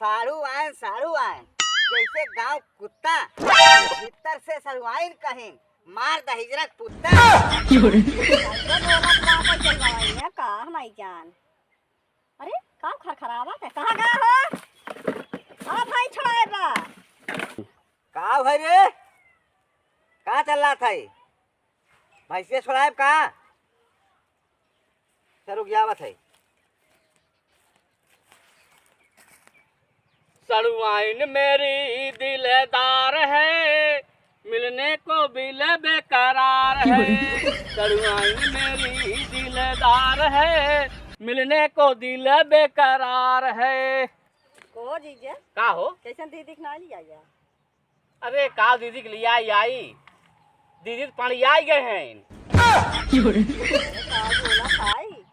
साड़ू आए जैसे गांव कुत्ता भीतर से सलवाइन कहीं मार द हिजरत पुत्ता। का हमारी जान। अरे का खरखरावा है, कहाँ गया हो? हाँ भाई छोड़ाए बा। का भाई रे, का चल रहा था ये? भैंसे छोड़ाए का रुक जावत है। सड़वाइन मेरी दिलदार है, मिलने को बिल बेकरार है। सड़वाइन मेरी दिलदार है, मिलने को दिल बेकरार है। को जीजे का हो? कैसन दीदी ना लिया या? अरे का दीदी के लिया आई दीदी पानी आई गए हैं। का बोला भाई?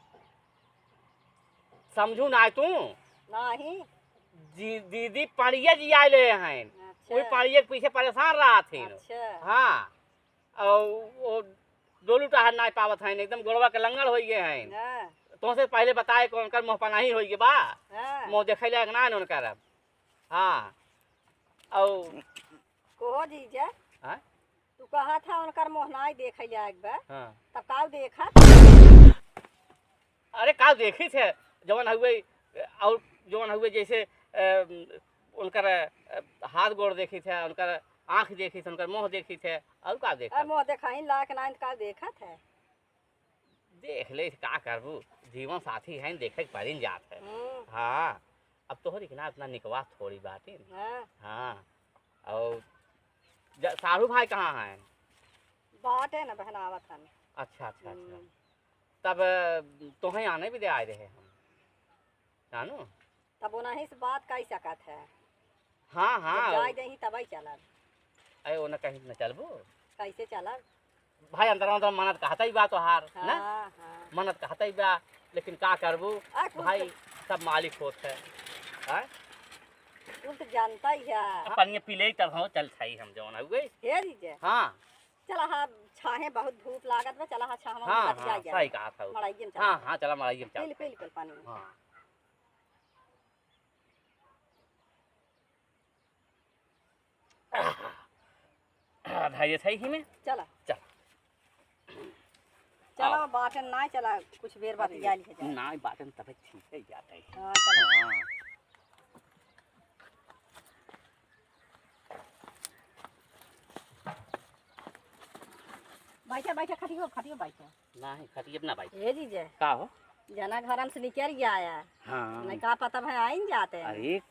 समझू ना तू नहीं। दीदी पानिया जी आए ले हैं। अच्छा। वही पानिया के पीछे परेशान रहा थे। अच्छा। हाँ और वो डोलू टहर ना पावत हैं, एकदम गोड़वा के लंगड़ हो गए हैं। हाँ। तुमसे पहले बताए कि उनका मुँह पनाही हो गए बा। हाँ। मुँह देखे लायक ना है उनका रब। हाँ और को जीजे हाँ तू कहा था उनकर मोहनाई देख लिया एक बार। हाँ तब का देखा? अरे का देखी थे जवन हुए और जवन हुए जैसे उनकर हाथ गोड़ देखी थे, उनकर आँख देखी थे, उनकर मुँह देखी थे और का देखा? मुँह देखा ही लाख ना का देखा था। देख ले का करबू, जीवन साथी है देखे के परिन जात है। हाँ अब तोहरी के ना इतना निकवास थोड़ी बात है। हाँ। हाँ और सारू भाई कहाँ हैं? बात है ना बहनावत हन। अच्छा अच्छा अच्छा तब तुम्हें आने भी दे आए रहे हम जानू। तब उन्हीं से बात कर सकत है। हाँ हाँ जाए दही तब चलल। अरे वो न कहीं न चलबू कैसे चलल? भाई अंदर अंदर मन्नत कहता ही बा तोहार ना। हाँ हाँ। मन्नत कहता ही बा लेकिन का करबू भाई सब मालिक होत है। तू तो जानता ही है। पानी पी ले तब चल छाई हम जवन हुए। हे दीजिए। हाँ चला हाँ छाहे बहुत धूप लागत बा, चला हाँ छाह हाँ हाँ सही कहा था। मड़ाइये में हाँ हाँ चला मड़ाइये में पील पील पानी में। हाँ भाई सही ही में चला चल चलो बाटन ना चला कुछ देर बाद जाली है जा। ना बाटन तब ठीक है जाता है। हाँ चला। हाँ बैठा बैठा खटियो बैठा। ना है खटिए अपना भाई हे जीजे का हो? जना घर से निकल गया है। हाँ नहीं का पता भाई आइन जाते हैं। अरे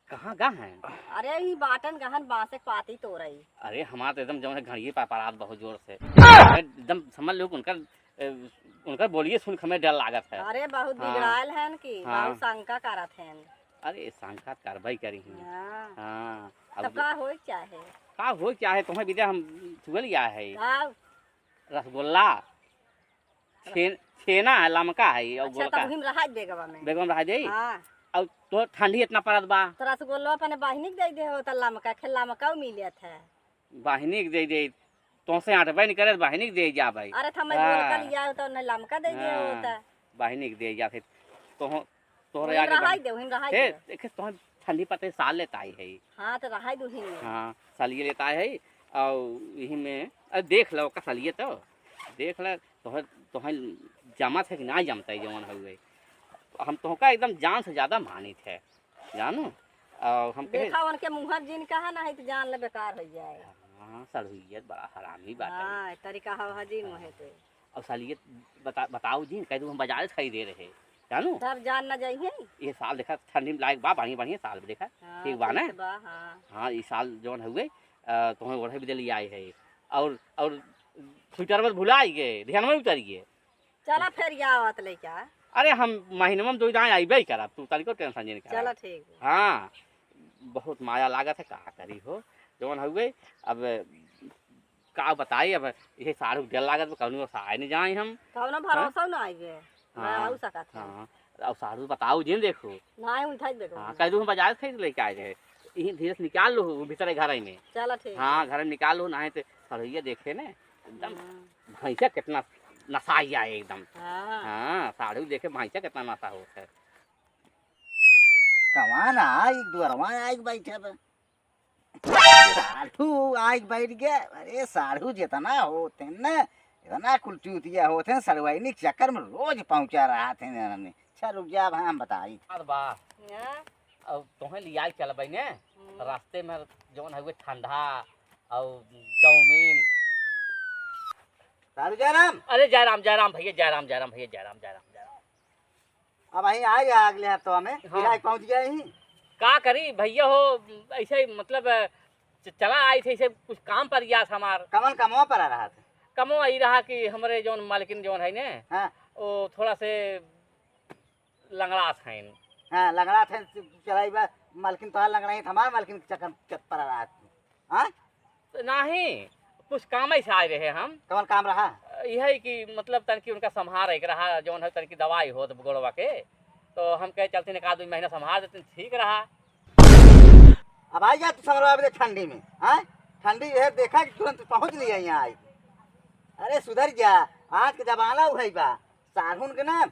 कहाँ गा हैं? अरे ये बाटन गहन बांसे पाती तो रही। अरे हमारा तो एकदम जौन घड़िए पापरात बहुत जोर से एकदम समझ लो उनका बोलिए सुन के हमें डर लागत है। अरे बहुत हाँ। बिगड़ायल है कि हाँ। बहुत शंका करत हैं। अरे शंका कार्रवाई करी हैं। हाँ। हाँ तब अब का हो चाहे का हो क्या है तुम्हें विद्या हम चुगल लिया है। हाँ। रसगुल्ला छेना है लमका है और अच्छा गोलका तब हिम रहा बेगवा में। बेगम रहा जाई हाँ। और तो ठंडी इतना पड़त बा तो रसगुल्ला अपने बहिनी के दे दे हो तल्ला मका खेला मका मिले थे। बाहिनी के दे तुमसे आटबे नहीं करे बाहिनी के दे जा भाई। अरे थम हाँ। गोलका लिया हो तो न लमका दे दे हो ता बाहिनी के दे जा फिर तोहरे हिम आगे रहा दे हिम रहा दे। देखे तुम्हें ठंडी पते साल लेता है। हाँ तो रहा दो हिम में। हाँ सालिए लेता है और यही में अरे देख लो का सालिए तो देख लो तुम्हें जमत है कि ना जमता है जवन हुए। हम तुमका एकदम जान से ज्यादा मानी थे जानू और हम देखा उनके मुँह जिन कहा ना है तो जान ले बेकार हो जाए। हाँ सड़हुइयत बड़ा हरामी बात है। हाँ तरीका हवा जी मुहे तो और सालियत बताओ जी कह दूँ हम बाजार से खरीदे रहे जानू। सब जान ना जाइए। ये साल देखा ठंडी में लायक बा बढ़िया बढ़िया साल देखा हाँ, ठीक बा ना। हाँ। हाँ इस साल जौन हुए तुम्हें ओढ़े भी दिली आए है और स्वेटर में भुला गए ध्यान में उतर गए। चला फिर आवत ले क्या। अरे हम महीने में 2 दिन आइबे करब तू तारीख को टेंशन नहीं कर। चलो ठीक है। हाँ बहुत माया लागत है का करी हो जौन हुए। अब का बताई अब ये सारू डर लागत कौन आए नहीं जाए हम कौनो भरोसा ना आइए। हाँ। मैं आऊ सकत है। हाँ और सारू बताओ जी देखो। ना ही उठाई देखो। हाँ कह दूँ हम बाजार से खरीद लेके आए थे यही धीरे से निकाल लो भीतर घर में। चलो ठीक। हाँ घर में निकाल लो ना है तो सड़ैया देखे ने एकदम भैंसा कितना नशा है एकदम। हाँ। हाँ साड़ू देखे भैंसा कितना नशा होता है। कमान आई दुअरवा आई बैठे बा साढ़ू आई बैठ गया। अरे साढ़ू जितना होते न इतना कुल चूतिया होते हैं सरवाइनी के चक्कर में रोज पहुंचा रहा थे ने। अच्छा रुक जा भाई हम बताई बात बा हाँ, अब तुम्हें लिया चलबै ने रास्ते में जौन है ठंडा और चाउमीन। साधु जयराम अरे जयराम जयराम भैया जयराम जयराम भैया जयराम जयराम जयराम। अब वहीं आ गया अगले हफ्ते में हाँ। पहुंच गया ही। का करी भैया हो ऐसे मतलब चला आई थे ऐसे कुछ काम पर गया था हमार कमल कमवा पर आ रहा था। कमो आई रहा कि हमारे जौन मालकिन जौन है ने हाँ वो थोड़ा से लंगड़ा थे। हाँ लंगड़ा थे चलाई बा मालकिन तो लंगड़ा ही हमारे मालकिन के चक्कर पर आ रहा था। हाँ नहीं कुछ काम ऐसे आए रहे हम कमल काम रहा यही कि मतलब तनकी उनका संहार एक रहा जौन है तनकी दवाई हो गोड़वा के तो हम कहे चलते एक आध 2 महीना संहार देते ठीक रहा। अब आई जा तू समझवा दे ठंडी में। हाँ ठंडी है देखा कि तुरंत पहुंच लिया यहाँ आई। अरे सुधर जा आज के जमाना हुई बा साढ़ून के ना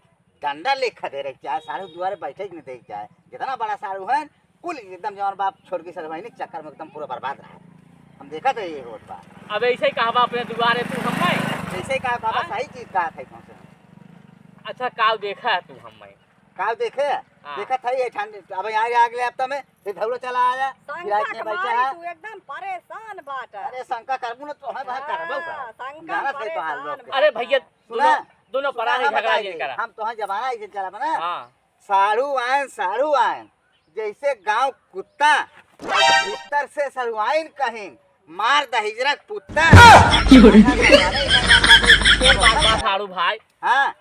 डंडा लेखा दे रहे चाहे साढ़ू दुआरे बैठे नहीं देख जाए जितना बड़ा साढ़ू है कुल एकदम जवान बाप छोड़ के सरवाइनी चक्कर में एकदम पूरा बर्बाद रहा। हम देखा था ये रोड पर अब ऐसे ही कहा अपने दुआरे तू हमें जैसे ही कहा बाबा सही चीज कहा था तुमसे। अच्छा काल देखा है तू हमें काल देखे देखा था ये ठंडी अब यहाँ अगले हफ्ते में फिर धौलो चला आया शंका कमाई तू एकदम परेशान बाट। अरे शंका करबू ना तो है करबो हाँ, का शंका जाना थे तो हाल परेशान लोग अरे भैया सुना दोनों पढ़ा है झगड़ा जिन करा। हम तो जमाना ऐसे चला बना हाँ साढ़ू आयन जैसे गांव कुत्ता भीतर से सरुआइन कहीन मार दहिजरा कुत्ता। बात साड़ू भाई हाँ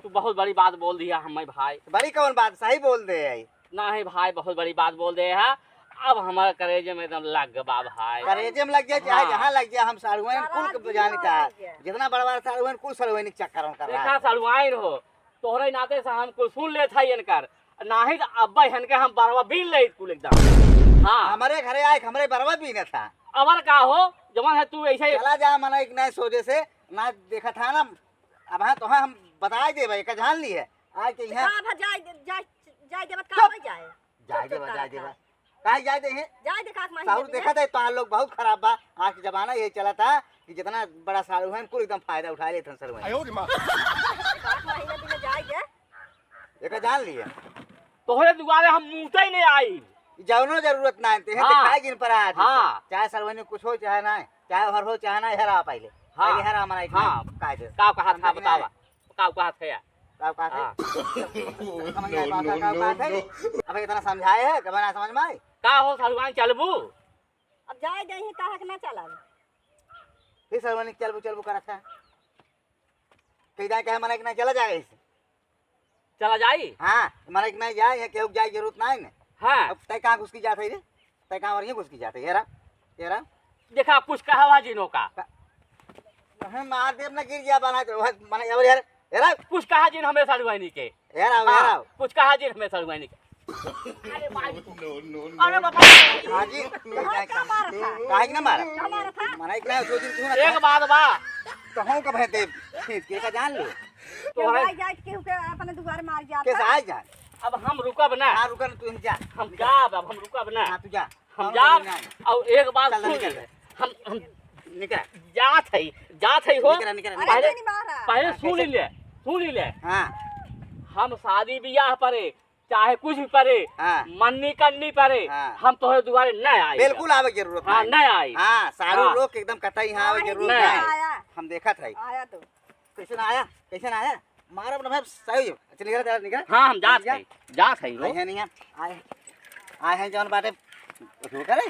तू बहुत बड़ी बात बोल दिया हमें भाई। बड़ी कौन बात सही बोल दे आई। ना है भाई बहुत बड़ी बात बोल दे है अब हमारे करेजे में एकदम लग गया भाई। करेजे में लग जाए चाहे हाँ। जहाँ लग जाए हम साढ़ुआइन कुल के जाने का लग जाए। जितना बड़ा बड़ा साढ़ुआइन कुल साढ़ुआइन के चक्कर में कर रहा देखा है। सड़ुआइन हो तोहरे नाते से हम कुल सुन ले था इनकर नाही तो अब्बा इनके हम बरवा बीन ले कुल एकदम। हाँ हमारे घरे आए हमारे बरवा भी न था। अबर का हो जवन है तू ऐसे चला जा मना एक नए सोचे से ना देखा था ना अब हाँ तो हम बता दे भाई का जान ली है आज के यहाँ का जाय जाय जाय देवत का हो जाए जाए दे जाए दे काहे जाए दे हैं जाय दे का साहू देखा था तो लोग बहुत खराब बा आज के जमाना यही चला था कि जितना बड़ा साड़ू है कुल एकदम फायदा उठा लेते हैं सर भाई महीने दिन जाय दे एक जान लिए तोहरे दुआरे हम मुँहते ही नहीं आई। जवनो जरूरत ना है हाँ। दिखाई जिन पर आज हाँ। चाहे सरवनी कुछ हो चाहे ना चाहे हर हो चाहे ना हरा पहले हाँ। पहले हरा मना हाँ। कायदे काव का हाथ था बतावा काव का हाथ है काव का हाँ। समझ में बात का बात है अब इतना समझाए है कब ना समझ में आई का हो सड़ुआइन चलबू अब जाय दे ही काहे के ना चला फिर सरवनी चलबू चलबू कर रखा कई जाए कहे मना कि नहीं चला जाएगा इसे चला जाई। हाँ मना कि नहीं जाए है केहू जाए जरूरत ना है ना हाँ अब तय कहाँ घुस की जात है रे तय कहाँ और घुस की जात है ये रहा देखा कुछ कहा जिनो का हम मार देव ना गिर गया बना मना यार यार कुछ कहा जिन हमें सड़ुआइनी के यार आओ यार आओ कुछ कहा जिन हमें सड़ुआइनी के। अरे भाई अरे बाबा हाँ जी का मारा था काहे ना मारा हमारा था मना एक ना सो दिन क्यों एक ना बात बा तो हम कब है देव खींच के का जान लो के जाय जाय केहू के अपने दुआर मार कैसे जाता आए जान अब हम रुकब ना हाँ रुका तू जा हम जाब अब हम रुकब ना हाँ तू जा हम जाब और एक बात चल सुन निकल हम निकल जात है हो निकल निकल अरे पहले- नहीं मारा पहले हाँ, सुन ले हाँ हम शादी ब्याह परे चाहे कुछ भी परे हाँ मन्नी करनी परे हाँ। हम तोहरे दुआरे न आए बिल्कुल आवे की जरूरत हाँ नहीं न आई हाँ सारू हाँ। लोग एकदम कतई हाँ आवे की जरूरत नहीं। नहीं आया हम देखा था आया तो कैसे ना आया मारा अपना भाई सही अच्छा निकल हाँ हम जात है हो नहीं है आए आए हैं जौन बाटे रुक रे